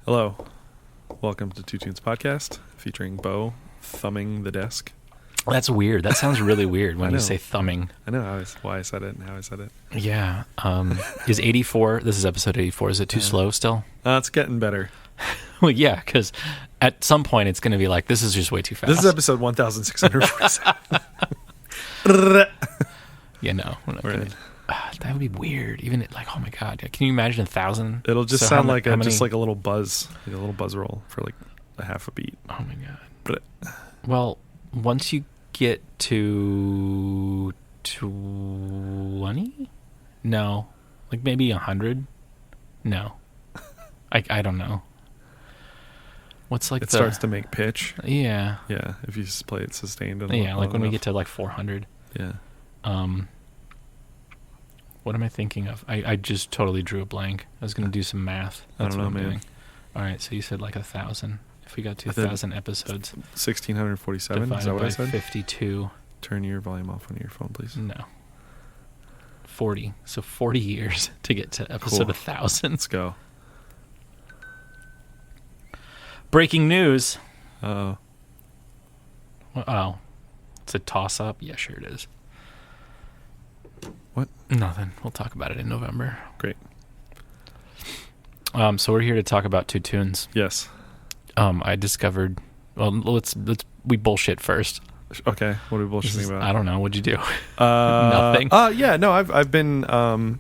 Hello. Welcome to Two Tunes Podcast, featuring Bo thumbing the desk. That's weird. That sounds really weird when you say thumbing. I know why I said it and how I said it. Yeah. Is 84, this is episode 84, is it too slow still? It's getting better. Well, yeah, because at some point it's going to be like, this is just way too fast. This is episode 1647. Yeah, no. That would be weird. Even like, oh my God. Can you imagine 1,000? It'll just sound like just like a little buzz, like a little buzz roll for like a half a beat. Oh my God. But well, once you get to 20? No. Like maybe 100? No. I don't know. What's like it starts to make pitch. Yeah. Yeah, if you just play it sustained. Yeah, like when we get to like 400. Yeah. What am I thinking of? I just totally drew a blank. I was going to do some math. That's I don't know, man. Doing. All right, so you said like 1,000. If we got to 1,000 episodes. 1,647, is that what I said? 52. Turn your volume off on your phone, please. No. 40. So 40 years to get to episode 1,000. Let's go. Breaking news. Oh. Oh. It's a toss-up? Yeah, sure it is. What? Nothing. We'll talk about it in November. Great. So we're here to talk about two tunes. Yes. I discovered. Well, we bullshit first. Okay. What are we bullshitting about? I don't know. What'd you do? Nothing. Yeah. No, I've been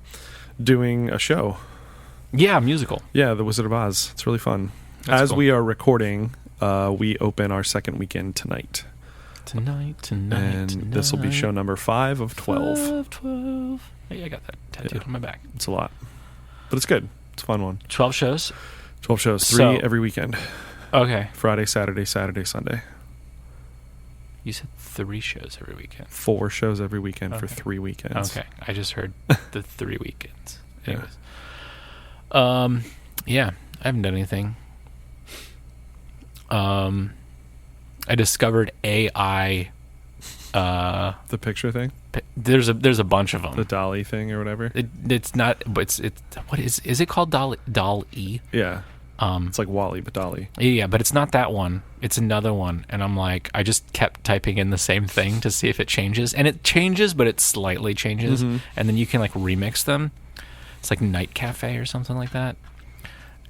doing a show. Yeah, musical. Yeah, The Wizard of Oz. It's really fun. That's cool. We are recording, we open our second weekend tonight. Tonight. And this will be show number 5 of 12. 12. Hey, I got that tattooed on my back. It's a lot. But it's good. It's a fun one. 12 shows? 12 shows. 3 every weekend. Okay. Friday, Saturday, Sunday. You said 3 shows every weekend. 4 shows every weekend for 3 weekends. Okay. I just heard the 3 weekends. Yeah. Anyways. Yeah. I haven't done anything. I discovered AI. The picture thing? There's a bunch of them. The Dolly thing or whatever? It's not, but it's what is it called? Dolly? Yeah. It's like Wally, but Dolly. Yeah, but it's not that one. It's another one. And I'm like, I just kept typing in the same thing to see if it changes. And it changes, but it slightly changes. Mm-hmm. And then you can like remix them. It's like Night Cafe or something like that.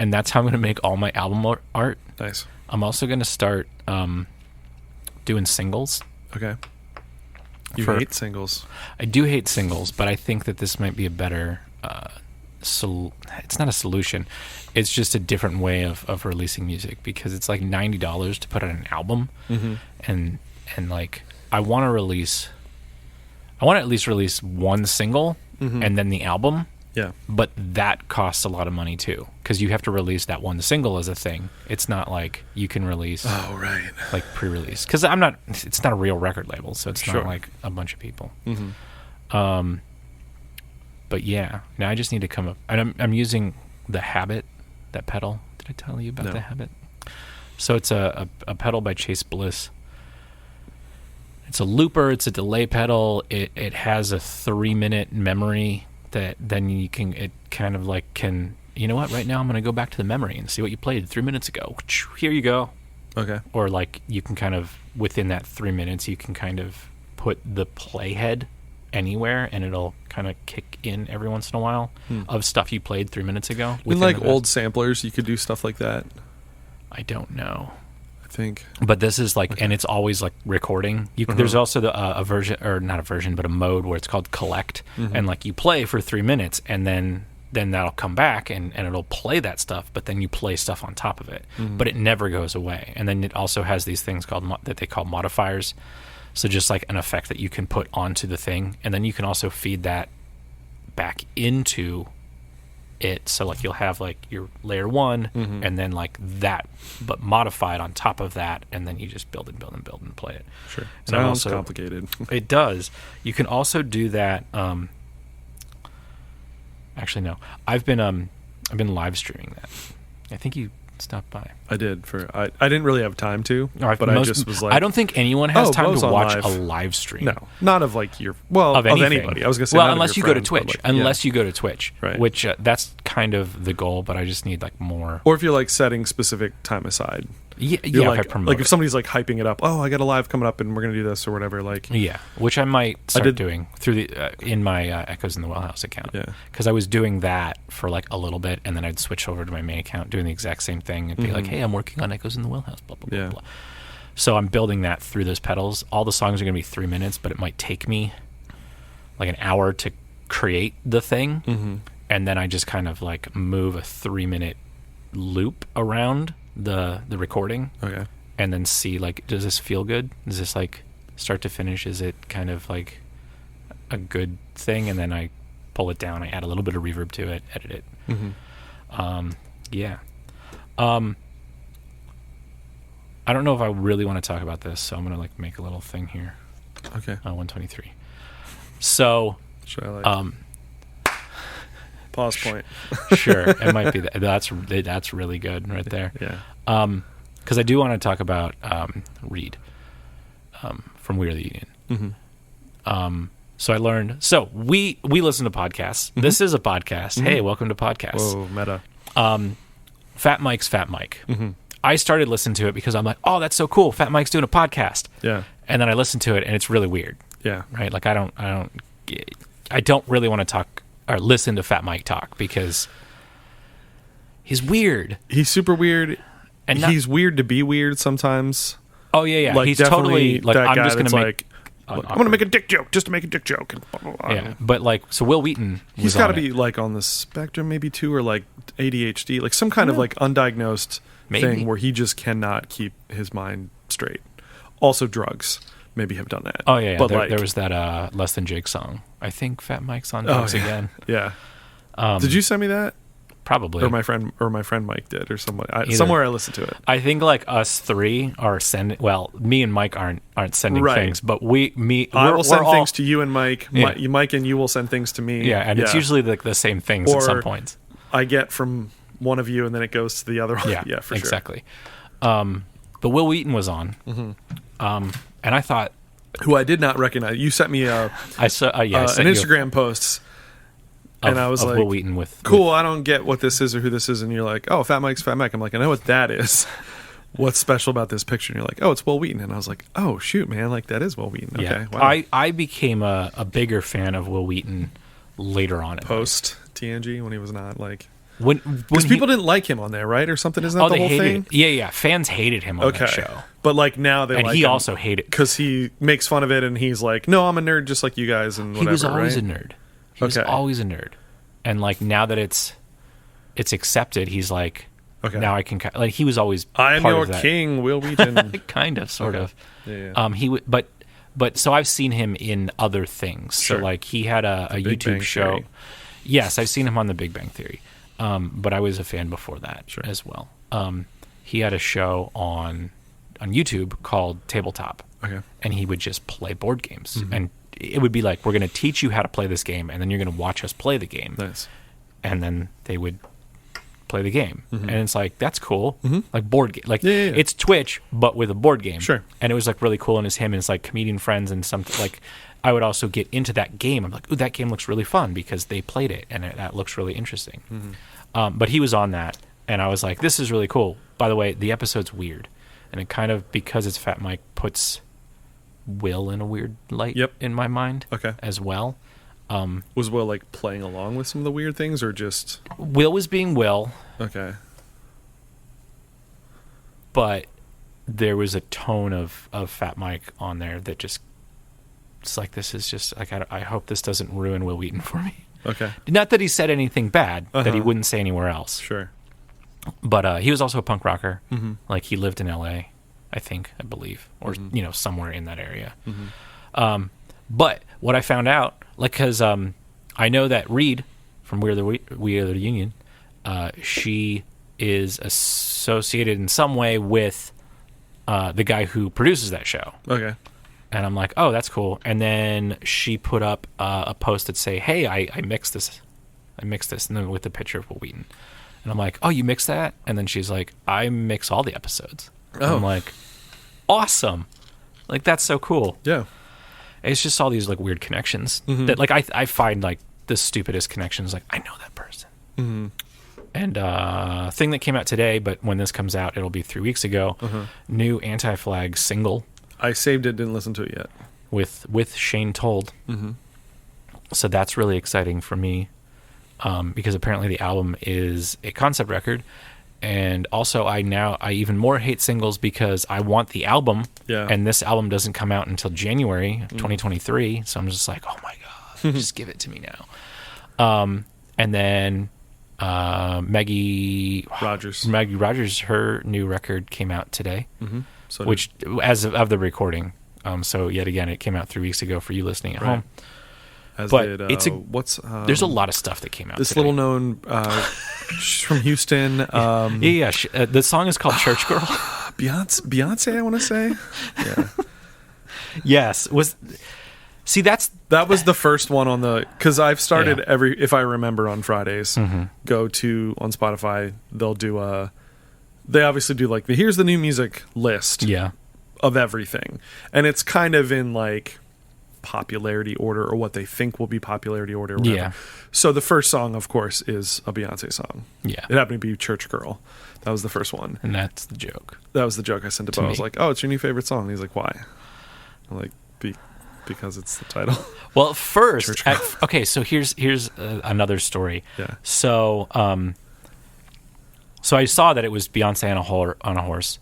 And that's how I'm going to make all my album art. Nice. I'm also going to start doing singles. Okay. You hate singles. I do hate singles, but I think that this might be a better it's not a solution. It's just a different way of releasing music, because it's like $90 to put out an album. Mm-hmm. And like I want to at least release one single, mm-hmm. and then the album. Yeah. But that costs a lot of money too, because you have to release that one single as a thing. It's not like you can release like pre-release, because it's not a real record label, so it's not like a bunch of people. Mm-hmm. But yeah, now I just need to come up, and I'm using the Habit, that pedal. Did I tell you about the Habit? So it's a pedal by Chase Bliss. It's a looper. It's a delay pedal. It has a 3-minute memory that then you can, you know what, right now I'm going to go back to the memory and see what you played 3 minutes ago. Here you go. Okay. Or like you can kind of, within that 3 minutes, you can kind of put the playhead anywhere, and it'll kind of kick in every once in a while of stuff you played 3 minutes ago. In like old samplers, you could do stuff like that? I don't know. Think, but this is like, and it's always like recording. There's also a version, or not a version, but a mode where it's called collect, and like you play for 3 minutes, and then that'll come back and it'll play that stuff, but then you play stuff on top of it, but it never goes away. And then it also has these things that they call modifiers, so just like an effect that you can put onto the thing, and then you can also feed that back into it. So like you'll have like your layer 1, and then like that, but modified on top of that, and then you just build and play it. Sure. Sounds complicated. It does. You can also do that. Actually, no. I've been live streaming that. I think you stop by. I did. I didn't really have time to, but I just was like... I don't think anyone has time to watch live. a live stream. No, not of like of anybody. I was going to say, unless you go to Twitch. Unless you go to Twitch, right. Which that's kind of the goal, but I just need like more. Or if you're like setting specific time aside. Yeah, if somebody's like hyping it up, oh, I got a live coming up and we're gonna do this or whatever, like which I might start doing through the in my Echoes in the Wellhouse account, because I was doing that for like a little bit and then I'd switch over to my main account doing the exact same thing and be like, hey, I'm working on Echoes in the Wellhouse, blah blah blah blah. So I'm building that through those pedals. All the songs are gonna be 3 minutes, but it might take me like an hour to create the thing, and then I just kind of like move a 3-minute loop around the recording, and then see like, does this feel good? Is this like start to finish? Is it kind of like a good thing? And then I pull it down. I add a little bit of reverb to it, edit it. I don't know if I really want to talk about this, so I'm gonna like make a little thing here. 123. So should I like pause point? Sure, it might be that. That's really good right there. Because I do want to talk about Reed from We Are the Union. So I learned. So we listen to podcasts. This is a podcast. Hey, welcome to podcasts. Whoa, meta. Fat Mike's Fat Mike. I started listening to it because I'm like, oh, that's so cool. Fat Mike's doing a podcast. Yeah. And then I listened to it, and it's really weird. Yeah. Right. Like I don't really want to talk or listen to Fat Mike talk because he's weird. He's super weird, and he's weird to be weird sometimes. Oh yeah. Like, he's totally like, that I'm guy just going to make. I'm going to make a dick joke just to make a dick joke. And blah, blah, blah. Yeah, but like, so Will Wheaton, he's got to be like on the spectrum, maybe too, or like ADHD, like some kind of like undiagnosed thing where he just cannot keep his mind straight. Also, drugs maybe have done that. Oh yeah. But there was that Less Than Jake song. I think Fat Mike's on drugs again. Yeah. Did you send me that? Probably. Or my friend Mike did, or somebody. Somewhere I listened to it. I think like us three are sending. Well, me and Mike aren't sending things, but I will send things to you and Mike. Mike and you will send things to me. Yeah, and it's usually like the same things at some points. I get from one of you, and then it goes to the other one. Yeah, for sure. Exactly. But Will Wheaton was on, and I thought, who I did not recognize. You sent me an Instagram post. And I was like, Will Wheaton cool, I don't get what this is or who this is. And you're like, oh, Fat Mike's Fat Mike. I'm like, I know what that is. What's special about this picture? And you're like, oh, it's Will Wheaton. And I was like, oh, shoot, man. Like, that is Will Wheaton. Okay, wow. I became a bigger fan of Will Wheaton later on. Post TNG, when he was not like... Because people didn't like him on there, right? Or something? Isn't that the whole thing? Yeah. Fans hated him on that show. But like now they like him. And he also hated... Because he makes fun of it and he's like, no, I'm a nerd just like you guys and whatever, He was always right? a nerd. He was always a nerd. And like now that it's accepted, he's like, now I can like he was always I am part your of that. King, Will Wheaton. Kind of, sort of. Yeah. But so I've seen him in other things. Sure. So like he had a YouTube show. Theory. Yes, I've seen him on The Big Bang Theory. But I was a fan before that as well. He had a show on YouTube called Tabletop. Okay. And he would just play board games and it would be like, we're going to teach you how to play this game, and then you're going to watch us play the game. Nice. And then they would play the game. And it's like, that's cool. Like board game. Like, it's Twitch, but with a board game. Sure. And it was like really cool, and it's him and his like comedian friends and something. Like, I would also get into that game. I'm like, ooh, that game looks really fun because they played it, and that looks really interesting. But he was on that, and I was like, this is really cool. By the way, the episode's weird. And it kind of, because it's Fat Mike, puts Will in a weird light in my mind as well. Was Will like playing along with some of the weird things or just... Will was being Will. Okay. But there was a tone of Fat Mike on there that just... It's like, this is just... Like, I hope this doesn't ruin Will Wheaton for me. Okay. Not that he said anything bad that he wouldn't say anywhere else. Sure. But he was also a punk rocker. Like, he lived in L.A., I believe, or somewhere in that area. But what I found out, like, because I know that Reed from We Are the Union, she is associated in some way with the guy who produces that show. Okay. And I'm like, oh, that's cool. And then she put up a post that say, hey, I mixed this, and then with the picture of Will Wheaton. And I'm like, oh, you mix that? And then she's like, I mix all the episodes. Oh. I'm like, awesome. Like, that's so cool. Yeah. It's just all these like weird connections that like I find like the stupidest connections. Like, I know that person. Mm-hmm. And thing that came out today, but when this comes out, it'll be 3 weeks ago. New Anti-Flag single. I saved it, didn't listen to it yet. With Shane Told. Mm-hmm. So that's really exciting for me because apparently the album is a concept record. And also, I even more hate singles because I want the album, and this album doesn't come out until January 2023. So I'm just like, oh my god, just give it to me now. And then Maggie Rogers, her new record came out today, so which as of the recording. So yet again, it came out 3 weeks ago for you listening at home. There's a lot of stuff that came out. This today. little known, she's from Houston. The song is called Church Girl. Beyonce, I want to say. Yeah. Yes. That was the first one on the, because I've started if I remember on Fridays, go to on Spotify. They'll do they obviously do like here's the new music list. Of everything, and it's kind of in like popularity order or what they think will be popularity order or whatever. So the first song, of course, is a Beyonce song. It happened to be Church Girl. That was the first one, and that's the joke. That was the joke I sent to Bo. I was like, oh, it's your new favorite song. And he's like, why? I'm like, because it's the title. Well, first, okay, so here's another story. So so I saw that it was Beyonce on a horse.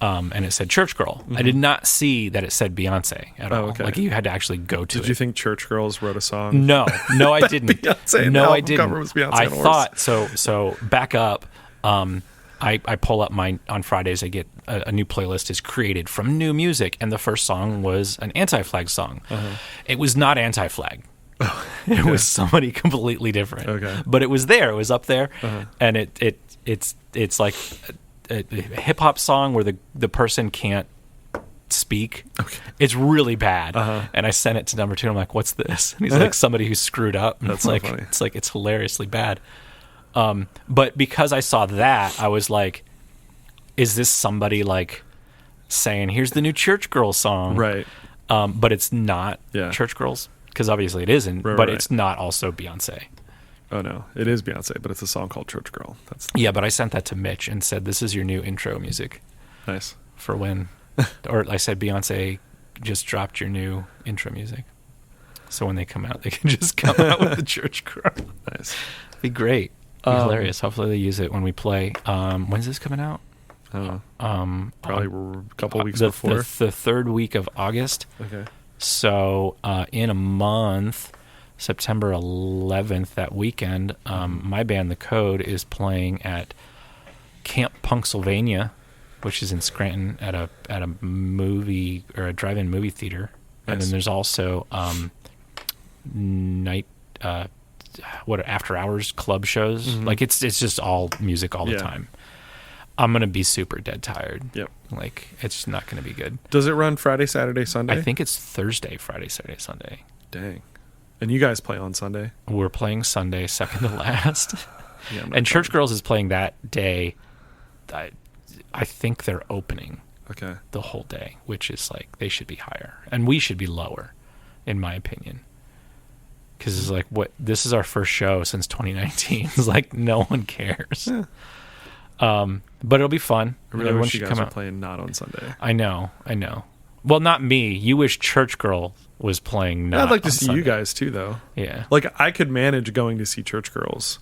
And it said Church Girl. I did not see that it said Beyonce at all. Okay. Like you had to actually go to it. Did you think Church Girls wrote a song? No, I didn't. Beyonce no, I didn't. Cover was Beyonce I thought so. So back up. I pull up on Fridays. I get a new playlist is created from new music, and the first song was an Anti-Flag song. It was not Anti-Flag. It was somebody completely different. Okay, but it was there. It was up there, and it's like a hip hop song where the person can't speak. It's really bad. And I sent it to number 2 and I'm like, what's this? And he's like, somebody who screwed up. And That's funny. It's hilariously bad. But because I saw that, I was like, is this somebody like saying, here's the new Church Girls song? Right. But it's not Church Girls because obviously it isn't, but it's not also Beyonce. Oh no, it is Beyonce, but it's a song called Church Girl. But I sent that to Mitch and said, this is your new intro music. Nice. For when, or I said, Beyonce just dropped your new intro music. So when they come out, they can just come out with the Church Girl. Nice. It'd be great. It'd be hilarious. Hopefully they use it when we play. When's this coming out? I don't know. Probably a couple weeks before. The third week of August. Okay. So in a month, September 11th, that weekend, my band, The Code, is playing at Camp Punksylvania, which is in Scranton at a movie or a drive-in movie theater. Nice. And then there's also night after hours club shows. Like it's just all music all the time. I'm gonna be super dead tired. Yep. Like it's not gonna be good. Does it run Friday, Saturday, Sunday? I think it's Thursday, Friday, Saturday, Sunday. Dang. And you guys play on Sunday? We're playing Sunday, second to last. And Church Girls is playing that day. I think they're opening the whole day, which is like they should be higher. And we should be lower, in my opinion. Because it's like, this is our first show since 2019. It's like no one cares. But it'll be fun. I really wish you guys were playing not on Sunday. I know. Well, not me. You wish Church Girl was playing not on I'd like to see Sunday. you guys too, though. Yeah. Like, I could manage going to see Church Girls,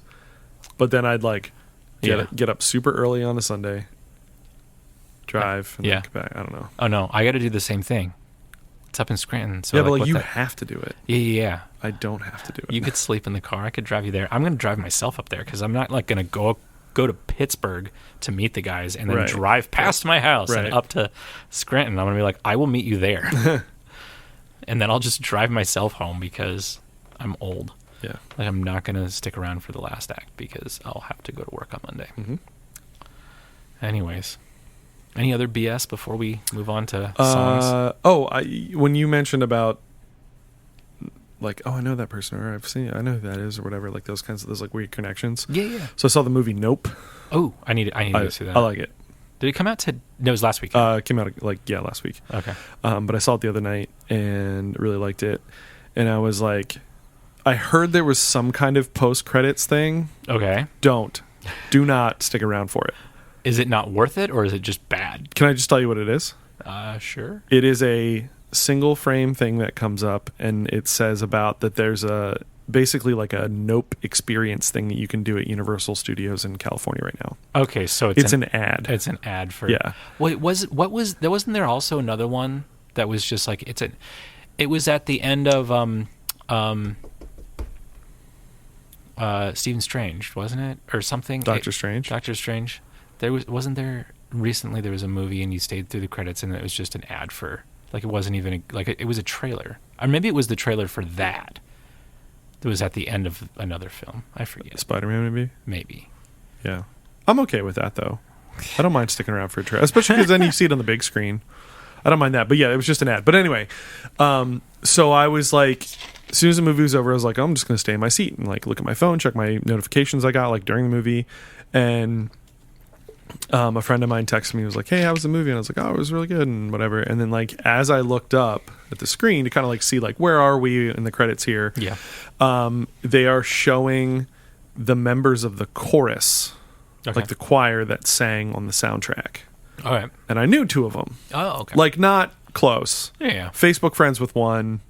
but then I'd like get up super early on a Sunday, drive, and then come back. I don't know. Oh, no. I got to do the same thing. It's up in Scranton. So yeah, but you have to do it. Yeah. I don't have to do it. You could sleep in the car. I could drive you there. I'm going to drive myself up there because I'm not like going to go to Pittsburgh to meet the guys and then drive past my house and up to Scranton. I'm going to be like, I will meet you there. And then I'll just drive myself home because I'm old. Yeah. Like I'm not going to stick around for the last act because I'll have to go to work on Monday. Anyways, any other BS before we move on to songs? When you mentioned about like, oh, I know that person, or I know who that is, or whatever. Like those like weird connections. Yeah. So I saw the movie Nope. Oh, I need to see that. I like it. Did it come out to? No, it was last week. It came out last week. Okay. But I saw it the other night and really liked it. And I was like, I heard there was some kind of post credits thing. Okay. Do not stick around for it. Is it not worth it, or is it just bad? Can I just tell you what it is? Sure. It is a single frame thing that comes up, and it says about that there's basically like a Nope experience thing that you can do at Universal Studios in California right now. Okay, so it's an ad. It's an ad for Wait, wasn't there also another one that was just like it was at the end of Stephen Strange, wasn't it, or something? Doctor Strange. Wasn't there recently there was a movie and you stayed through the credits and it was just an ad for, like, it wasn't even it was a trailer, or maybe it was the trailer for that was at the end of another film. I forget. Spider-Man, maybe. Yeah, I'm okay with that though. I don't mind sticking around for a trailer, especially because then you see it on the big screen. I don't mind that, but yeah, it was just an ad. But anyway, so I was like, as soon as the movie was over, I was like, oh, I'm just going to stay in my seat and like look at my phone, check my notifications I got like during the movie, and a friend of mine texted me, was like, hey, how was the movie? And I was like, oh, it was really good and whatever. And then like as I looked up at the screen to kind of like see like where are we in the credits here, they are showing the members of the chorus, like the choir that sang on the soundtrack. All right. And I knew two of them. Oh, okay. Like not close. Yeah. Facebook friends with one,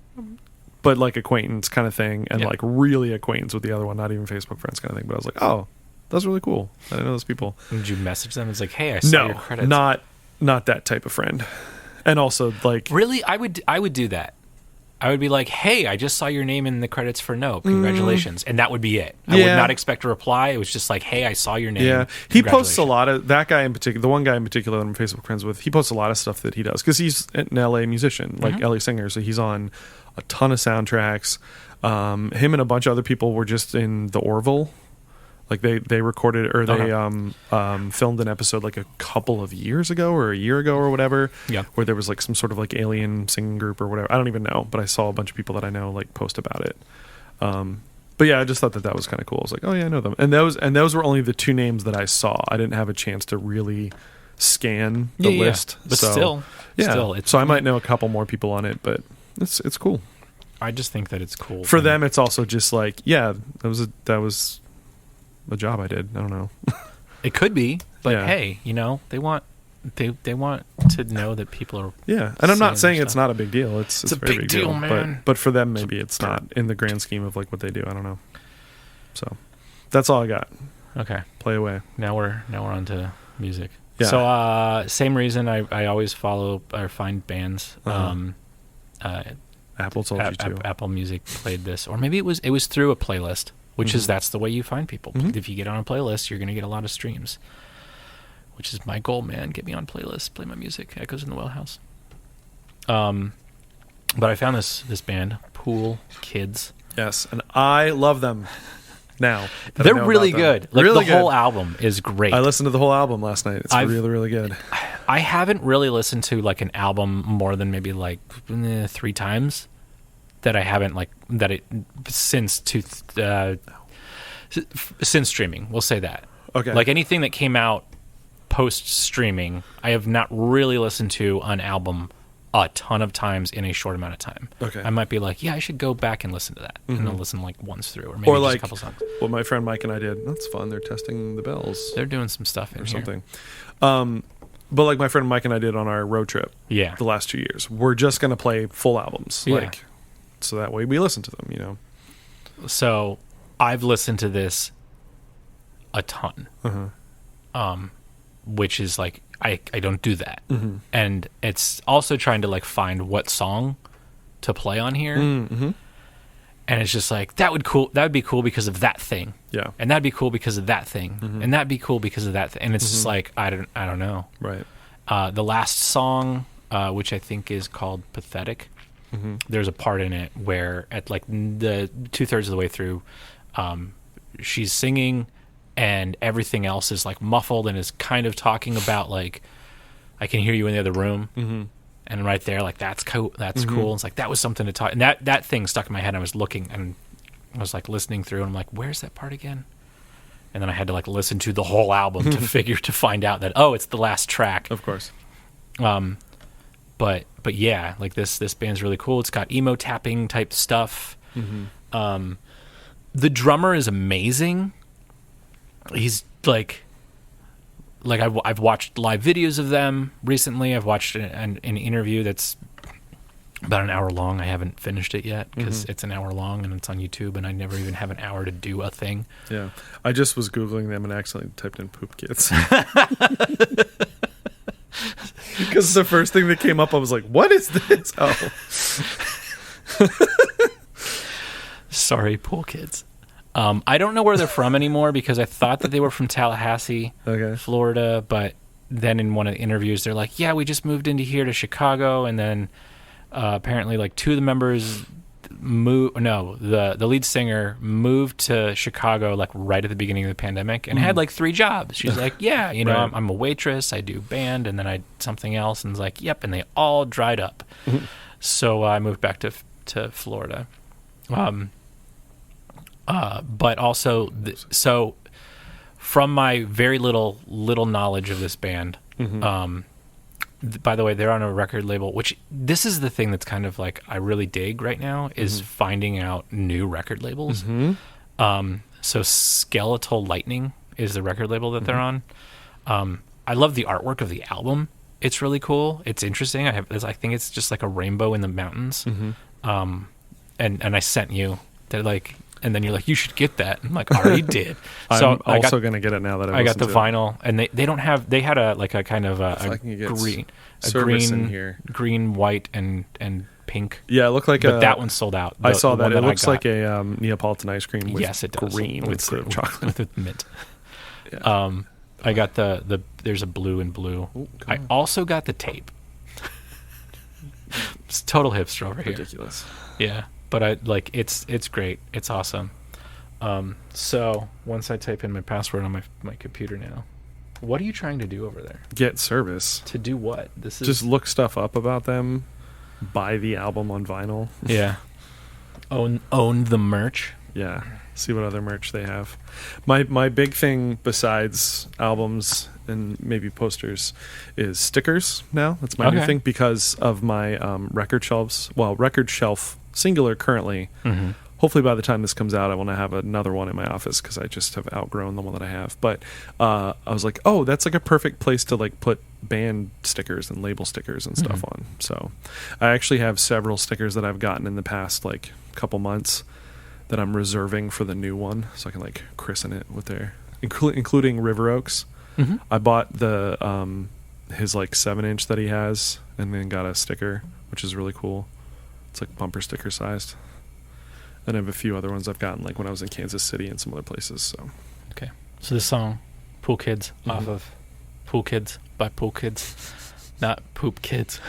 but like acquaintance kind of thing, and like really acquaintance with the other one, not even Facebook friends kind of thing. But I was like, oh, that's really cool. I didn't know those people. Did you message them? It's like, hey, I saw your credits. Not that type of friend. And also like, really, I would do that. I would be like, hey, I just saw your name in the credits for Nope. Congratulations. And that would be it. I would not expect a reply. It was just like, hey, I saw your name. Yeah. He posts a lot of, that guy in particular, the one guy in particular that I'm Facebook friends with, he posts a lot of stuff that he does because he's an LA musician, like LA singer. So he's on a ton of soundtracks. Him and a bunch of other people were just in the Orville. Like they recorded, or they filmed an episode like a couple of years ago or a year ago or whatever, where there was like some sort of like alien singing group or whatever. I don't even know, but I saw a bunch of people that I know like post about it. But yeah, I just thought that was kind of cool. I was like, oh yeah, I know them. And those were only the two names that I saw. I didn't have a chance to really scan the list. But still, so I might know a couple more people on it, but it's cool. I just think that it's cool for them. It's also just like, yeah, that was a job I did. I don't know. It could be, but hey, they want to know that people are. Yeah, and I'm not saying it's not a big deal. It's a very big deal, man. But for them, maybe it's not in the grand scheme of like what they do. I don't know. So that's all I got. Okay, play away. Now we're on to music. Yeah. So same reason I always follow or find bands. Apple told you to. Apple Music played this, or maybe it was through a playlist. Which is, that's the way you find people. If you get on a playlist, you're going to get a lot of streams. Which is my goal, man. Get me on playlists, play my music. Echoes in the Wellhouse. But I found this band, Pool Kids. Yes, and I love them now. They're really good. Like, really the whole album is great. I listened to the whole album last night. It's really, really good. I haven't really listened to like an album more than maybe like 3 times. That I haven't since streaming. We'll say that. Okay. Like anything that came out post streaming, I have not really listened to an album a ton of times in a short amount of time. Okay. I might be like, yeah, I should go back and listen to that, and I'll listen like once through, or maybe just a couple songs. What my friend Mike and I did. That's fun. They're testing the bells. They're doing some stuff in or here. Something. But like my friend Mike and I did on our road trip. Yeah. The last 2 years, we're just gonna play full albums. Yeah. So that way we listen to them, So I've listened to this a ton, which is like I don't do that, and it's also trying to like find what song to play on here, and it's just like that would be cool because of that thing, and that'd be cool because of that thing, and that'd be cool because of that thing, and it's just like I don't know, right? The last song, which I think is called "Pathetic." There's a part in it where at like the 2/3 of the way through, she's singing and everything else is like muffled and is kind of talking about like, I can hear you in the other room. And And right there, like, that's cool. That's cool. It's like, that was something to talk. And that thing stuck in my head. I was looking and I was like listening through, and I'm like, where's that part again? And then I had to like listen to the whole album to find out that, oh, it's the last track. Of course. But yeah, like this band's really cool. It's got emo tapping type stuff. The drummer is amazing. He's like I've watched live videos of them recently. I've watched an interview that's about an hour long. I haven't finished it yet because it's an hour long and it's on YouTube, and I never even have an hour to do a thing. Yeah, I just was Googling them and accidentally typed in poop kids. Because the first thing that came up, I was like, what is this? Oh. Sorry, pool kids. I don't know where they're from anymore because I thought that they were from Tallahassee, Florida, but then in one of the interviews, they're like, yeah, we just moved into here to Chicago, and then apparently like two of the members the lead singer moved to Chicago like right at the beginning of the pandemic and had like 3 jobs. She's like, yeah, you know, I'm a waitress, I do band, and then I something else, and it's like, yep, and they all dried up. So I moved back to Florida. But also, so from my very little knowledge of this band, by the way, they're on a record label, which this is the thing that's kind of like I really dig right now is finding out new record labels. So Skeletal Lightning is the record label that they're on. I love the artwork of the album. It's really cool. It's interesting. I think it's just like a rainbow in the mountains. And I sent you that, like, and then you're like, you should get that. I'm like, I already did. So I'm also going to get it now that I got the vinyl, and they don't have. They had a kind of a green, white, and pink. Yeah, it looked like but that one's sold out. I saw that. It looks like a Neapolitan ice cream. With yes, it does. Green with chocolate with mint. Yeah. I got the. There's a blue and blue. Ooh, I also got the tape. It's total hipster over here. Ridiculous. Yeah. But I like it's great. It's awesome. So once I type in my password on my computer now, what are you trying to do over there? Get service. To do what? This is just look stuff up about them. Buy the album on vinyl. Yeah. Own the merch. Yeah. See what other merch they have. My big thing besides albums and maybe posters is stickers now. That's my new thing because of my record shelves. Well, record shelf singular currently. Hopefully by the time this comes out, I want to have another one in my office because I just have outgrown the one that I have. But I was like, oh, that's like a perfect place to like put band stickers and label stickers and stuff on. So I actually have several stickers that I've gotten in the past like couple months that I'm reserving for the new one, so I can like christen it with their, including River Oaks. I bought the his like 7-inch that he has, and then got a sticker, which is really cool. It's like bumper sticker sized. And I have a few other ones I've gotten like when I was in Kansas City and some other places. So okay, so this song, Pool Kids, off of Pool Kids by Pool Kids, not Poop Kids.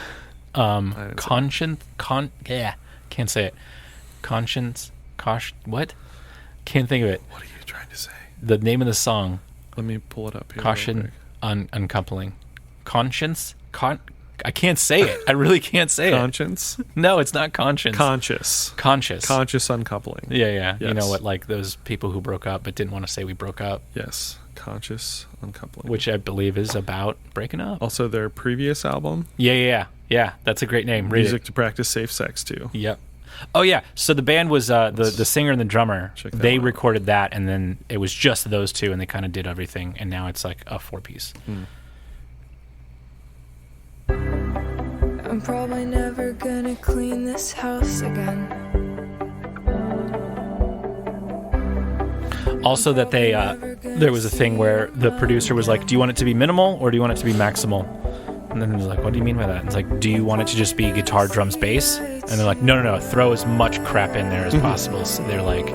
Conscience, can't say it. Conscience. What? Can't think of it. What are you trying to say? The name of the song. Let me pull it up here. Caution Uncoupling. Conscience? I can't say it. I really can't say Conscience? it. No, it's not conscience. Conscious uncoupling. Yeah. Yes. You know what, like those people who broke up but didn't want to say we broke up. Yes. Conscious uncoupling. Which I believe is about breaking up. Also their previous album. Yeah. That's a great name. Music to Practice Safe Sex too. Yep. Oh yeah, so the band was the singer and the drummer. They recorded that, and then it was just those two, and they kind of did everything. And now it's like a 4-piece. I'm probably never gonna clean this house again. Also, that they there was a thing where the producer was like, "Do you want it to be minimal or do you want it to be maximal?" And then he's like, what do you mean by that? It's like, do you want it to just be guitar, drums, bass? And they're like, no, throw as much crap in there as possible. So they're like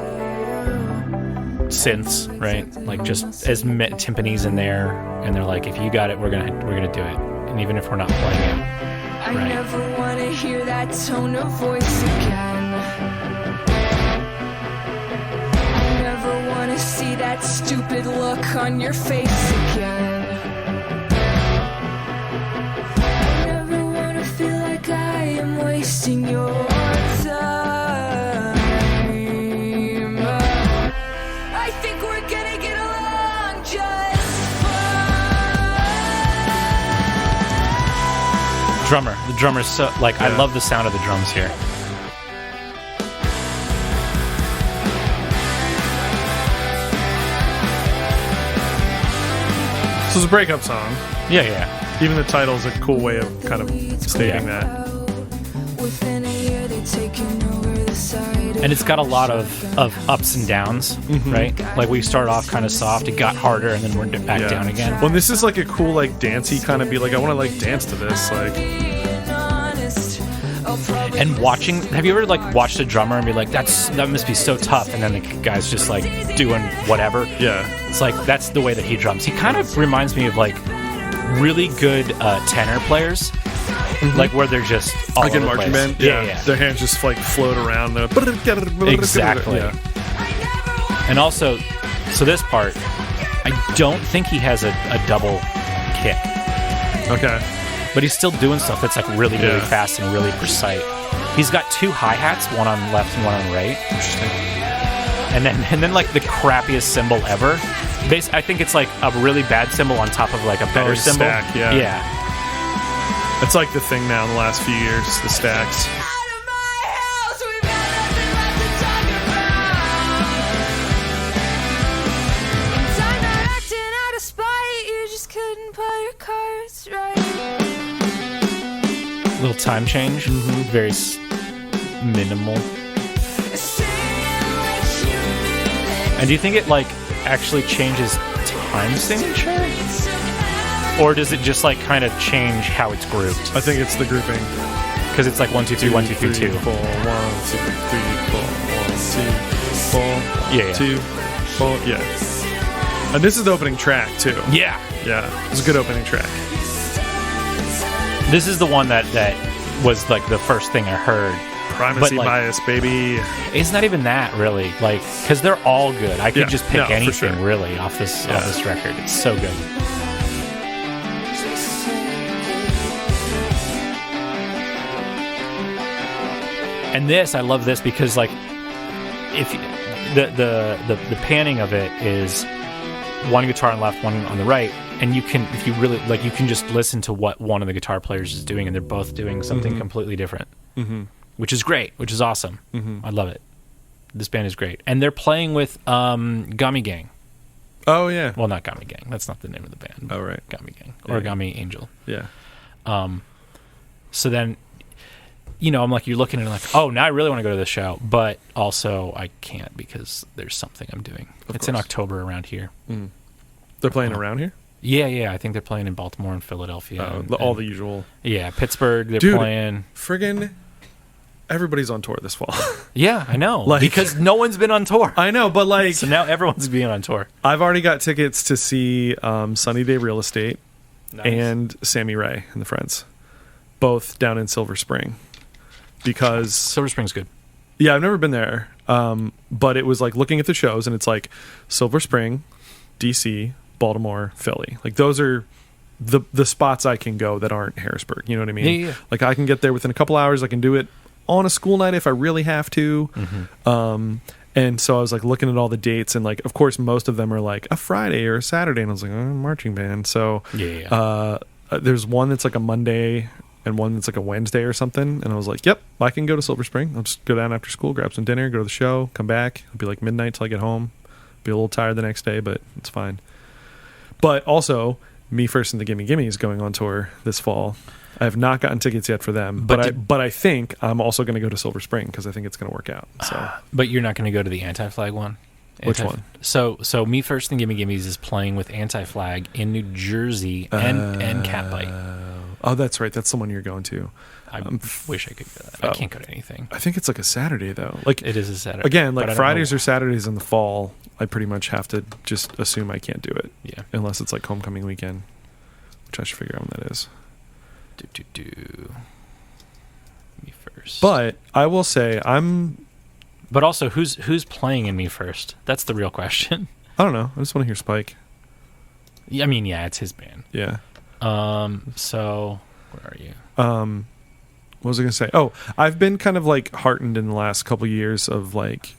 synths, right? Like just as timpanis in there. And they're like, if you got it, we're gonna do it. And even if we're not playing it, right? I never want to hear that tone of voice again. I never want to see that stupid look on your face again. The drummer's so like I love the sound of the drums here. This is a breakup song. Yeah. Even the title's a cool way of kind of stating that. And it's got a lot of ups and downs, right? Like we start off kind of soft, it got harder, and then we're back down again. Well, this is like a cool, like dancey kind of be like I want to like dance to this, like. And watching, have you ever like watched a drummer and be like, that must be so tough, and then the guy's just like doing whatever? Yeah, it's like that's the way that he drums. He kind of reminds me of like really good tenor players. Like where they're just all like in marching band, yeah. Their hands just like float around. Exactly. Yeah. And also, so this part, I don't think he has a double kick. Okay. But he's still doing stuff that's like really fast and really precise. He's got two hi-hats, one on left and one on right. Interesting. And then like the crappiest cymbal ever. I think it's like a really bad cymbal on top of like a better cymbal. Stack, yeah. It's like the thing now in the last few years, the stacks. Little time change, very minimal. And do you think it like actually changes time signature? Or does it just like kind of change how it's grouped? I think it's the grouping. Because it's like 1, 2, 3, 1, 2, 3, 2. 4, 1, 2, 3, 4, 1, 2, 4, Yeah. 2, 4, yeah. And this is the opening track too. Yeah. It's a good opening track. This is the one that was like the first thing I heard. Primacy bias, baby. It's not even that really, like because they're all good. I could just pick anything really off this record. It's so good. And this, I love this because like if the panning of it is one guitar on the left, one on the right, and you can, if you really like, you can just listen to what one of the guitar players is doing, and they're both doing something completely different, which is great, which is awesome. I love it. This band is great, and they're playing with Gummy Gang. Oh yeah. Well, not Gummy Gang. That's not the name of the band. Oh right. Gummy Gang. Origami Angel. Yeah. So then, you know, I'm like, you're looking at it like, oh, now I really want to go to this show, but also I can't because there's something I'm doing. It's in October around here. They're playing around here? Yeah. I think they're playing in Baltimore and Philadelphia. All the usual. Yeah, Pittsburgh. They're playing. Friggin' everybody's on tour this fall. Yeah, I know. Like, because no one's been on tour. I know, but like... So now everyone's being on tour. I've already got tickets to see Sunny Day Real Estate and Sammy Ray and the Friends. Both down in Silver Spring. Because... Silver Spring's good. Yeah, I've never been there. But it was like looking at the shows, and it's like Silver Spring, DC, Baltimore, Philly. Like those are the spots I can go that aren't Harrisburg. You know what I mean? Yeah. Like I can get there within a couple hours. I can do it on a school night if I really have to. And so I was like looking at all the dates, and like of course most of them are like a Friday or a Saturday, and I was like, marching band. So there's one that's like a Monday and one that's like a Wednesday or something, and I was like, yep, I can go to Silver Spring. I'll just go down after school, grab some dinner, go to the show, come back. It'll be like midnight till I get home. Be a little tired the next day, but it's fine. But also, Me First and the Gimme Gimme is going on tour this fall. I have not gotten tickets yet for them, but I think I'm also going to go to Silver Spring because I think it's going to work out. So, but you're not going to go to the Anti-Flag one? Which one? So Me First and Gimme Gimmes is playing with Anti-Flag in New Jersey and Catbite. Oh, that's right. That's the one you're going to. I wish I could go to that. I can't go to anything. I think it's like a Saturday though. Like it is a Saturday. Again, like Fridays or Saturdays in the fall, I pretty much have to just assume I can't do it. Yeah. Unless it's like homecoming weekend, which I should figure out when that is. Me First. But I will say But also, who's playing in Me First? That's the real question. I don't know. I just want to hear Spike. I mean, yeah, it's his band. Yeah. So where are you? What was I going to say? Oh, I've been kind of like heartened in the last couple of years of like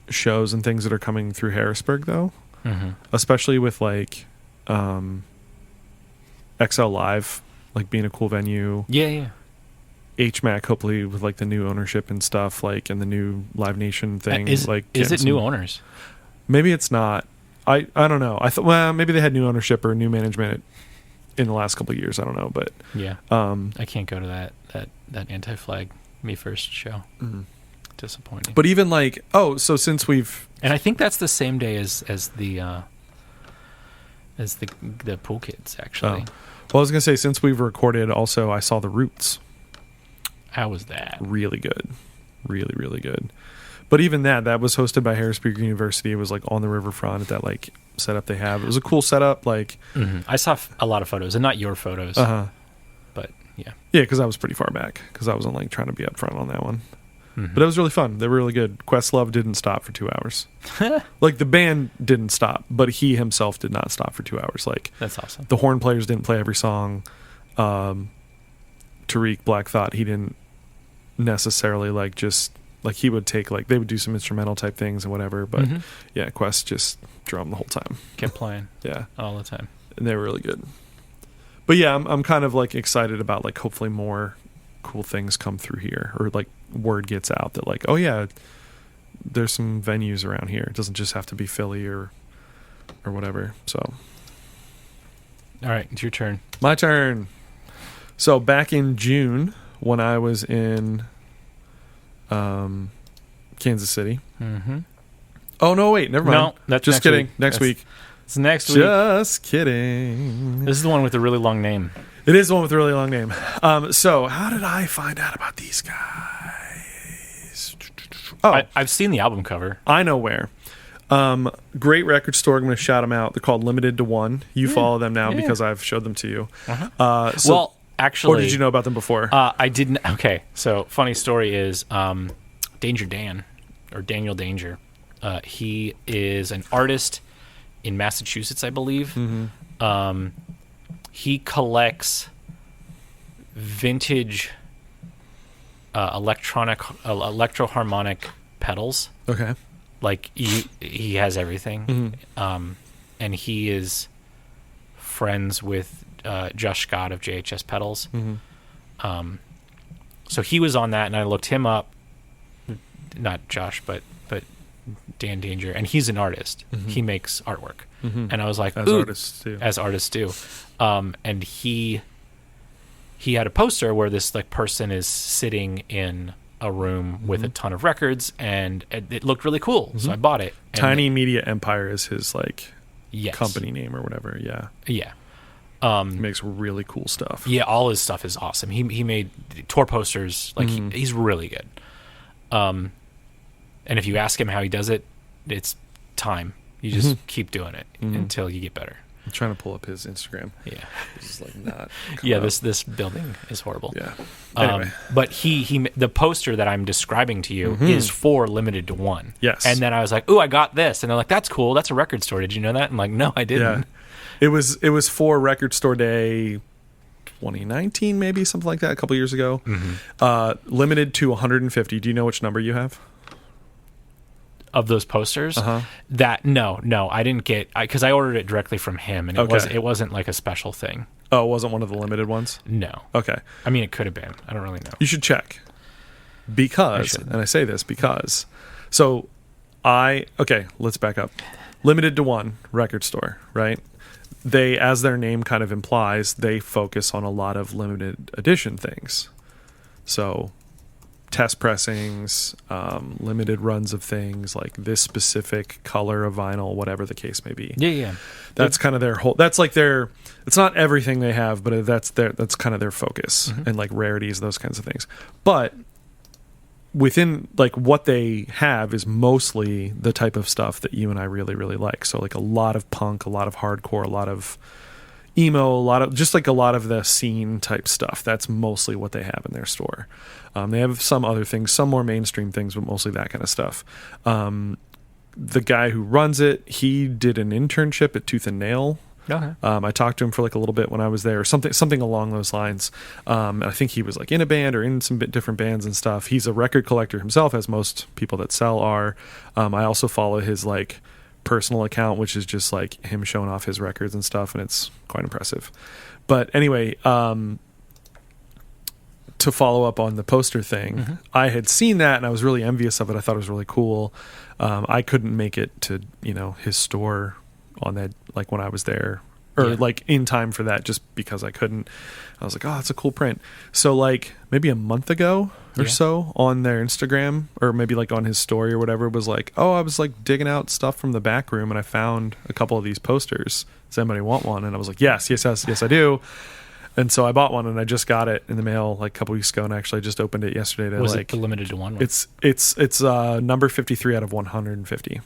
shows and things that are coming through Harrisburg though. Especially with like XL Live, like being a cool venue. Yeah. HMAC, hopefully with like the new ownership and stuff, like and the new Live Nation thing. Is it new owners? Maybe it's not. I don't know. I thought, well, maybe they had new ownership or new management in the last couple of years. I don't know, but yeah, I can't go to that Anti-Flag Me First show. Mm-hmm. Disappointing. But even like, so since we've, and I think that's the same day as the Pool Kids actually. Well, I was gonna say, since we've recorded, also I saw The Roots. How was that? Really good, really really good. But even that was hosted by Harrisburg University. It was like on the riverfront at that like setup they have. It was a cool setup. Like I saw a lot of photos, and not your photos. But yeah, because I was pretty far back because I wasn't like trying to be up front on that one. Mm-hmm. But it was really fun. They were really good. Questlove didn't stop for 2 hours. Like the band didn't stop, but he himself did not stop for 2 hours. Like that's awesome. The horn players didn't play every song. Tariq Black Thought, he didn't necessarily like just like he would take like they would do some instrumental type things and whatever. But yeah, Quest just drummed the whole time. Kept playing. Yeah, all the time. And they were really good. But yeah, I'm kind of like excited about like hopefully more cool things come through here, or like word gets out that like, oh yeah, there's some venues around here. It doesn't just have to be Philly or whatever. So all right, it's your turn. My turn. So back in June when I was in Kansas City. Oh no, wait, never mind. No, that's just kidding. Next week. It's next week. Just kidding. This is the one with the really long name. It is the one with a really long name. So how did I find out about these guys? Oh, I've seen the album cover. I know where. Great record store. I'm going to shout them out. They're called Limited to One. You follow them now because I've showed them to you. Well, actually, or did you know about them before? I didn't. Okay, so funny story is Danger Dan, or Daniel Danger. He is an artist in Massachusetts, I believe. He collects vintage electroharmonic pedals. Okay. Like he has everything. And he is friends with Josh Scott of JHS Pedals. So he was on that, and I looked him up. Not Josh, but Dan Danger, and he's an artist. He makes artwork, and I was like, as artists do. And he had a poster where this like person is sitting in a room with a ton of records, and it looked really cool. So I bought it. Tiny Media Empire is his like company name or whatever. Yeah. He makes really cool stuff. Yeah, all his stuff is awesome. He made tour posters. Like he's really good. And if you ask him how he does it, it's time. You just keep doing it until you get better. I'm trying to pull up his Instagram. Yeah, this is like not. This building is horrible. Yeah. Anyway, but he the poster that I'm describing to you is for Limited to One. Yes. And then I was like, "Ooh, I got this," and they're like, "That's cool. That's a record store. Did you know that?" I'm like, "No, I didn't." Yeah. It was for Record Store Day 2019, maybe something like that, a couple years ago. Limited to 150. Do you know which number you have? Of those posters, that no, I didn't get because I ordered it directly from him, and it wasn't like a special thing. Oh, it wasn't one of the limited ones? No. Okay. I mean, it could have been. I don't really know. You should check because, and I say this because, let's back up. Limited to One record store, right? They, as their name kind of implies, they focus on a lot of limited edition things. So test pressings, limited runs of things, like this specific color of vinyl, whatever the case may be. Yeah. That's kind of their whole. That's like their. It's not everything they have, but that's kind of their focus and like rarities, those kinds of things. But within like what they have is mostly the type of stuff that you and I really really like. So like a lot of punk, a lot of hardcore, a lot of emo, a lot of the scene type stuff. That's mostly what they have in their store. They have some other things, some more mainstream things, but mostly that kind of stuff. The guy who runs it, he did an internship at Tooth and Nail. Okay. I talked to him for like a little bit when I was there, something along those lines. I think he was like in a band or in some different bands and stuff. He's a record collector himself, as most people that sell are. I also follow his like personal account, which is just like him showing off his records and stuff, and it's quite impressive. But anyway, to follow up on the poster thing, I had seen that and I was really envious of it. I thought it was really cool. I couldn't make it to, his store on that, like when I was there, or like in time for that, just because I couldn't. I was like, oh, that's a cool print. So like maybe a month ago or so on their Instagram, or maybe like on his story or whatever, it was like, oh, I was like digging out stuff from the back room and I found a couple of these posters. Does anybody want one? And I was like, yes, I do. And so I bought one, and I just got it in the mail like a couple weeks ago, and actually I just opened it yesterday. Was it limited to one? It's number 53 out of 150.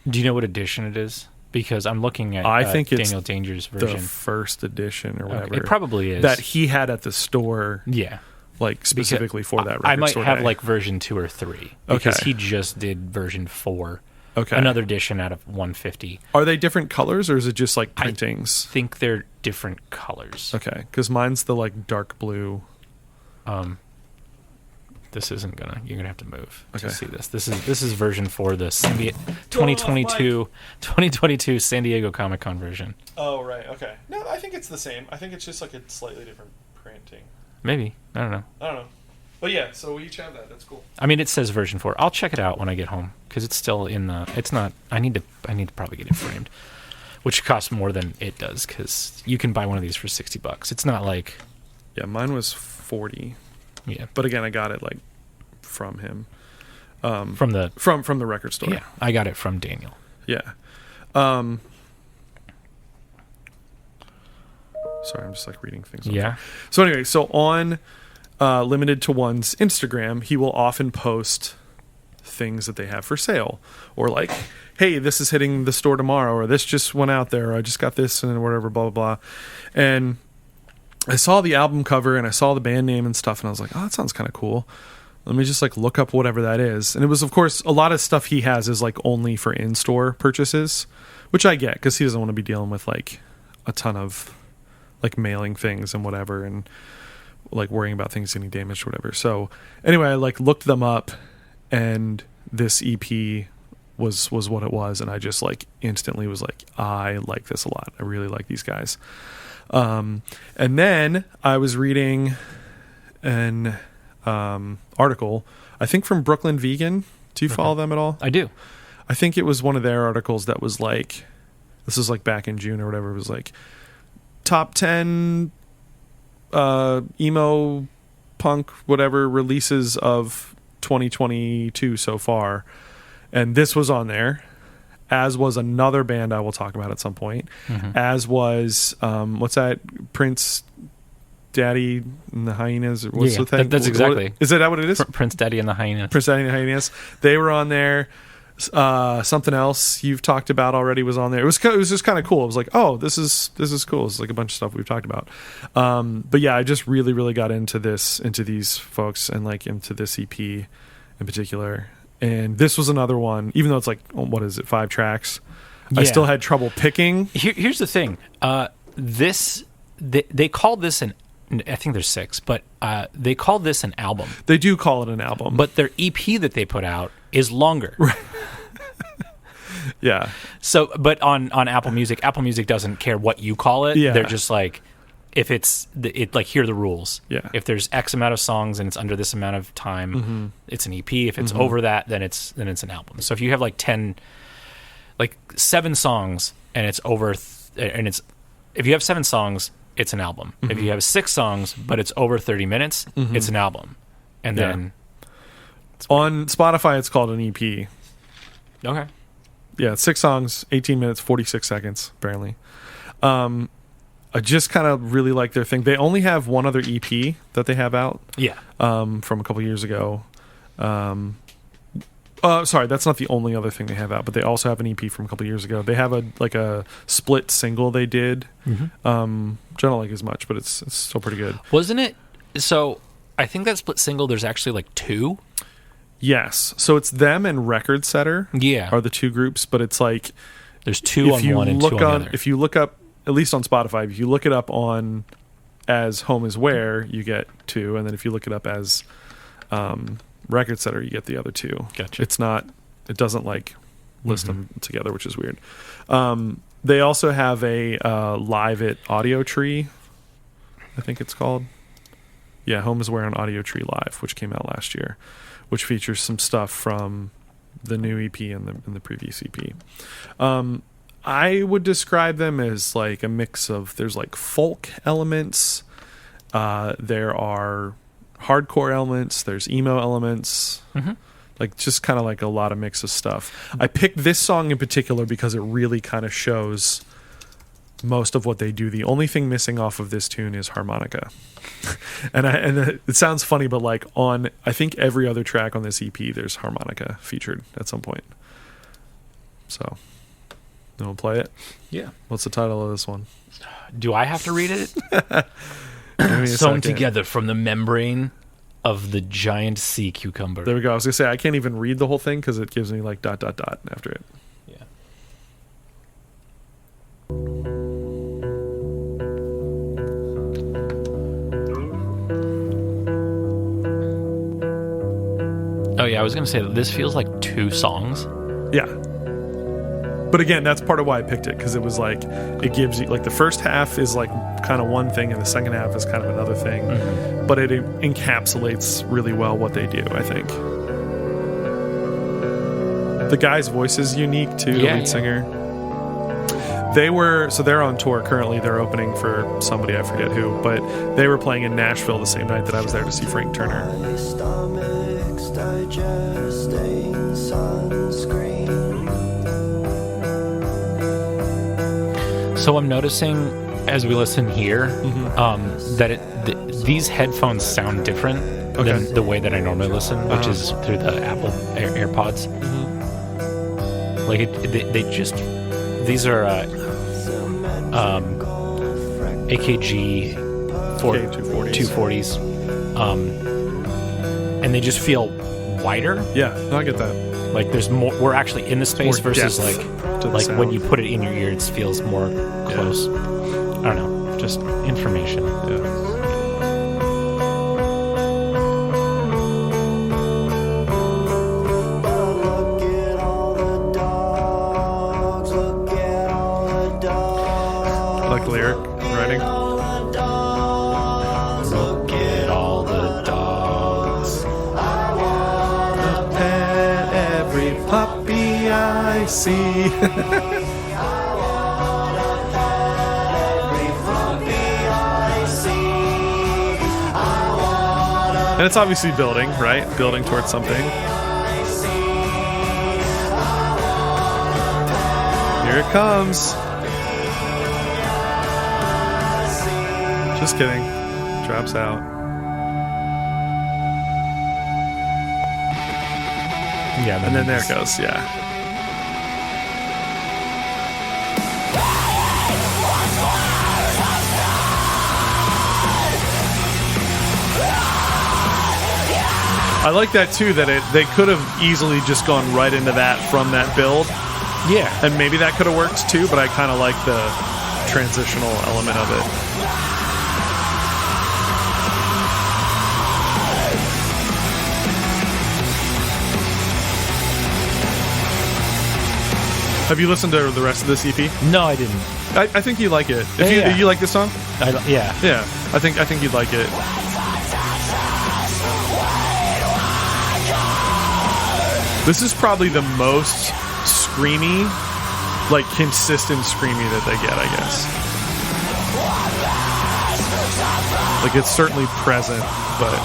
Do you know what edition it is? Because I'm looking at I think Daniel it's Danger's version. The first edition or whatever. Okay. It probably is. That he had at the store. Yeah. Like specifically for that record I might store have day. like version 2 or 3. Because he just did version 4. Okay. Another edition out of 150. Are they different colors, or is it just like printings? I think they're different colors. Okay, because mine's the like dark blue. This isn't gonna. You're gonna have to move to see this. This is version 4, the 2022 San Diego Comic-Con version. Oh right, okay. No, I think it's the same. I think it's just like a slightly different printing. Maybe, I don't know. But yeah, so we each have that. That's cool. I mean, it says version 4. I'll check it out when I get home because it's still in the. It's not. I need to probably get it framed, which costs more than it does because you can buy one of these for $60. It's not like. Yeah, mine was 40. Yeah, but again, I got it like from him. From the record store. Yeah, I got it from Daniel. Yeah. Sorry, I'm just like reading things. Yeah. So anyway, so on Limited to One's Instagram, he will often post things that they have for sale, or like, hey, this is hitting the store tomorrow, or this just went out there, or I just got this and whatever, blah blah blah. And I saw the album cover and I saw the band name and stuff, and I was like, oh, that sounds kind of cool. Let me just like look up whatever that is. And it was, of course, a lot of stuff he has is like only for in-store purchases, which I get because he doesn't want to be dealing with like a ton of like mailing things and whatever, and like worrying about things getting damaged or whatever. So anyway, I like looked them up, and this EP was what it was, and I just like instantly was like, I like this a lot. I really like these guys. And then I was reading an article, I think from Brooklyn Vegan. Do you follow them at all? I do. I think it was one of their articles that was like, this was like back in June or whatever. It was like top 10 emo punk whatever releases of 2022 so far, and this was on there, as was another band I will talk about at some point, as was what's that, Prince Daddy and the Hyenas, or what's the thing? That's exactly. Is that what it is? Prince Daddy and the Hyenas. Prince Daddy and the Hyenas. They were on there. Something else you've talked about already was on there. It was just kind of cool. It was like, oh, this is cool. It's like a bunch of stuff we've talked about. But yeah, I just really, really got into these folks, and like into this EP in particular. And this was another one, even though it's like, what is it, 5 tracks? Yeah. I still had trouble picking. Here's the thing. They called this an, I think there's 6, but they called this an album. They do call it an album. But their EP that they put out is longer. Yeah. So, but on Apple Music doesn't care what you call it. Yeah. They're just like, if it's like, here are the rules. Yeah. If there's X amount of songs and it's under this amount of time, it's an EP. If it's over that, then it's an album. So if you have like 7 songs and it's over, if you have 7 songs, it's an album. If you have 6 songs but it's over 30 minutes, it's an album. And then on Spotify, it's called an EP. Okay. Yeah, 6 songs, 18 minutes, 46 seconds, apparently. I just kind of really like their thing. They only have one other EP that they have out. Yeah. From a couple years ago. Sorry, that's not the only other thing they have out, but they also have an EP from a couple years ago. They have a split single they did, which I don't like as much, but it's still pretty good. Wasn't it? So I think that split single, there's actually like 2. Yes, so it's them and Record Setter. Yeah, are the 2 groups, but it's like there's 2 on one and 2 on the other. If you look up, at least on Spotify, if you look it up on as Home Is Where, you get 2, and then if you look it up as Record Setter, you get the other 2. Gotcha. It doesn't like list them together, which is weird. They also have a Live It audio tree, I think it's called. Yeah, Home is Where on Audio Tree Live, which came out last year, which features some stuff from the new EP and the previous EP. I would describe them as like a mix of, there's like folk elements, there are hardcore elements, there's emo elements, like just kind of like a lot of mix of stuff. I picked this song in particular because it really kind of shows most of what they do. The only thing missing off of this tune is harmonica. and it sounds funny, but like on, I think every other track on this EP, there's harmonica featured at some point. So, then we'll play it. Yeah. What's the title of this one? Do I have to read it? Sewn together from the membrane of the giant sea cucumber. There we go. I was gonna say I can't even read the whole thing because it gives me like ... after it. Yeah. Oh yeah, I was gonna say that this feels like 2 songs. Yeah. But again, that's part of why I picked it, because it was like, it gives you, like the first half is like kind of one thing and the second half is kind of another thing. But it encapsulates really well what they do, I think. The guy's voice is unique too, the lead singer. They're on tour currently. They're opening for somebody, I forget who, but they were playing in Nashville the same night that I was there to see Frank Turner. So I'm noticing as we listen here that these headphones sound different than the way that I normally listen, which is through the Apple AirPods. Like these are AKG 240s, and they just feel wider. Yeah, I get that. Like there's more. We're actually in the space versus like sound. When you put it in your ear, it feels more close. I don't know, just information. Yeah. Like lyric writing. Look at all the dogs. I'll pet every puppy I see. And it's obviously building, right? Building towards something. Here it comes. Just kidding. Drops out. Yeah, and then there it goes. Yeah. I like that too, that they could have easily just gone right into that from that build. Yeah. And maybe that could have worked too, but I kind of like the transitional element of it. Have you listened to the rest of this EP? No, I didn't. I think you like it. If you like this song? Yeah. Yeah. I think you'd like it. This is probably the most screamy, like consistent screamy that they get, I guess. Like it's certainly present, but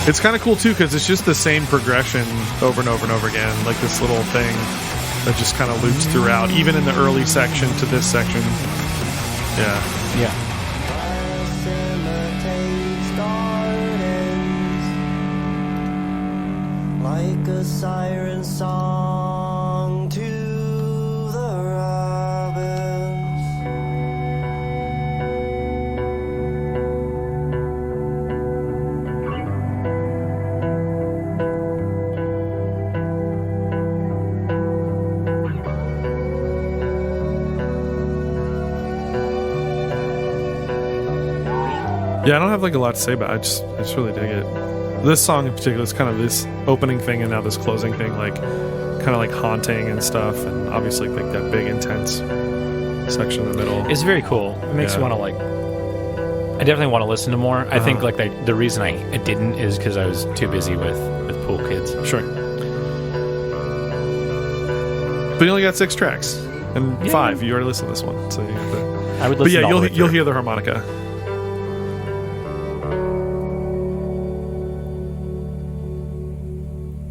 it's kind of cool too, because it's just the same progression over and over and over again, like this little thing that just kind of loops throughout, even in the early section to this section. Yeah. Yeah. Like a siren song to the robins. Yeah, I don't have like a lot to say about it. I just really dig it. This song in particular is kind of this opening thing and now this closing thing, like kind of like haunting and stuff, and obviously like that big intense section in the middle. It's very cool. It makes you want to like. I definitely want to listen to more. I think like the reason I didn't is because I was too busy with Pool Kids. Sure. But you only got 6 tracks and 5. You already listened to this one, so you have to. I would listen. But yeah, you'll hear the harmonica.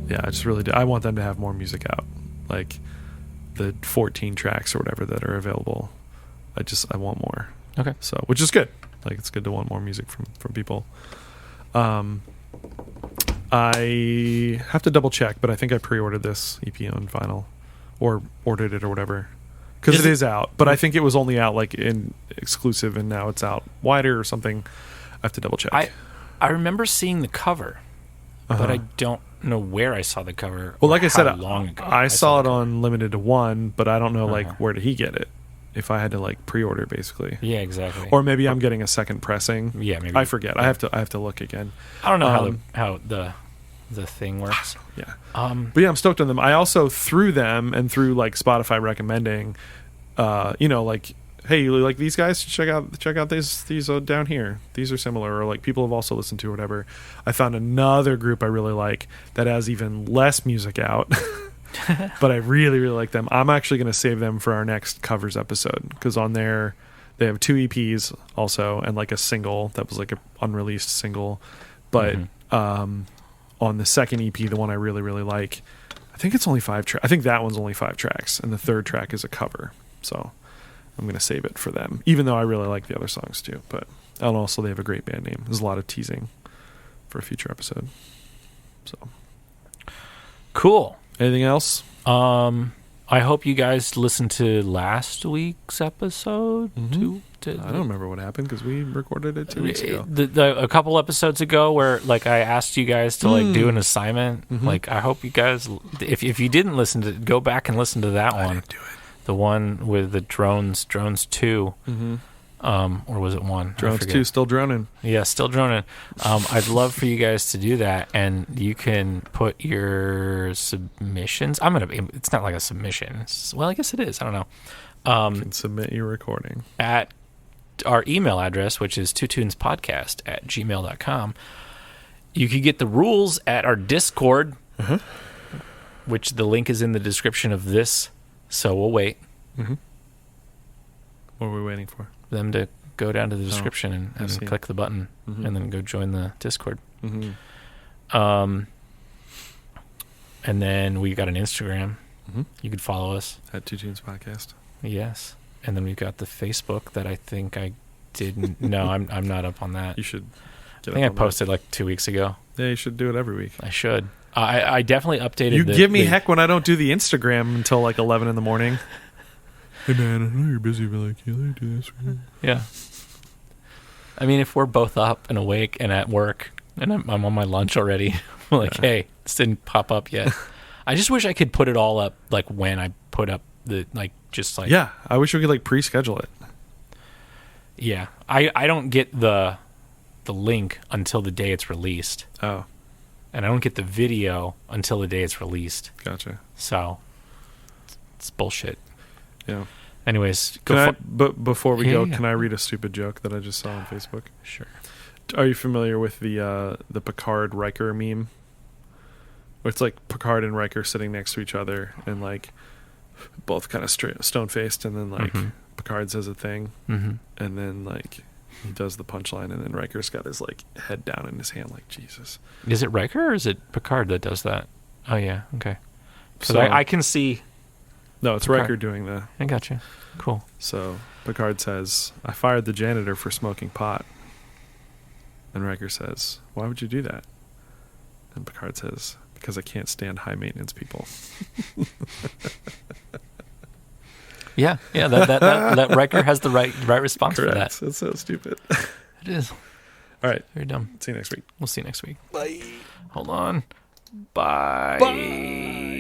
Yeah, I just really do. I want them to have more music out, like the 14 tracks or whatever that are available. I want more. Okay. So, which is good. Like, it's good to want more music from people. I have to double check, but I think I pre-ordered this EP on vinyl, or ordered it or whatever, because it is out. But I think it was only out like in exclusive, and now it's out wider or something. I have to double check. I remember seeing the cover, but I don't know where I saw the cover. Well, like I said, long ago I saw it on Limited to One, but I don't know like where did he get it. If I had to like pre-order, basically. Yeah, exactly. Or maybe I'm getting a second pressing. Yeah, maybe. I forget. I have to look again. I don't know how the thing works. Yeah. But yeah, I'm stoked on them. I also, through them and through like Spotify recommending, like, hey, you like these guys? Check out these down here. These are similar, or like people have also listened to or whatever. I found another group I really like that has even less music out. But I really, really like them. I'm actually going to save them for our next covers episode, because on there they have 2 EPs also, and like a single that was like an unreleased single. But on the second EP, the one I really, really like, I think it's only 5 tracks. I think that one's only 5 tracks, and the third track is a cover. So I'm going to save it for them, even though I really like the other songs too. But and also they have a great band name. There's a lot of teasing for a future episode. So cool. Anything else? I hope you guys listened to last week's episode. I don't remember what happened because we recorded it 2 weeks ago. A couple episodes ago, where like I asked you guys to like do an assignment. Like I hope you guys, if you didn't listen to it, go back and listen to that one. I didn't do it. The one with the drones 2. Or was it 1? Drones 2, still droning. Yeah, still droning. I'd love for you guys to do that, and you can put your submissions. It's not like a submission. Well, I guess it is. I don't know. You can submit your recording at our email address, which is twotunespodcast@gmail.com. You could get the rules at our Discord, which the link is in the description of this. So we'll wait. What are we waiting for? Them to go down to the description and click the button and then go join the Discord. And then we got an Instagram. You could follow us at Two Tunes Podcast. Yes. And then we've got the Facebook that I think I didn't. No, I'm not up on that. You should. I think I posted like 2 weeks ago. Yeah, you should do it every week. I should. I definitely updated. You give me heck when I don't do the Instagram until like 11 in the morning. Hey man, I know you're busy, but like, you let me do this for you. Yeah. I mean, if we're both up and awake and at work, and I'm on my lunch already, I'm like, hey, this didn't pop up yet. I just wish I could put it all up like when I put up the Yeah, I wish we could like pre-schedule it. Yeah, I don't get the link until the day it's released. Oh. And I don't get the video until the day it's released. Gotcha. So it's bullshit. Yeah. Anyways, but before we go, can I read a stupid joke that I just saw on Facebook? Sure. Are you familiar with the Picard Riker meme? Where it's like Picard and Riker sitting next to each other and like both kind of stone faced, and then like Picard says a thing, and then like he does the punchline, and then Riker's got his like head down in his hand, like Jesus. Is it Riker or is it Picard that does that? Oh yeah, okay. So I can see. No, it's Riker doing the... I gotcha. Cool. So Picard says, I fired the janitor for smoking pot. And Riker says, why would you do that? And Picard says, because I can't stand high maintenance people. Yeah, that Riker has the right response Correct. for that. That's so stupid. It is. All right. Very dumb. See you next week. We'll see you next week. Bye. Hold on. Bye. Bye.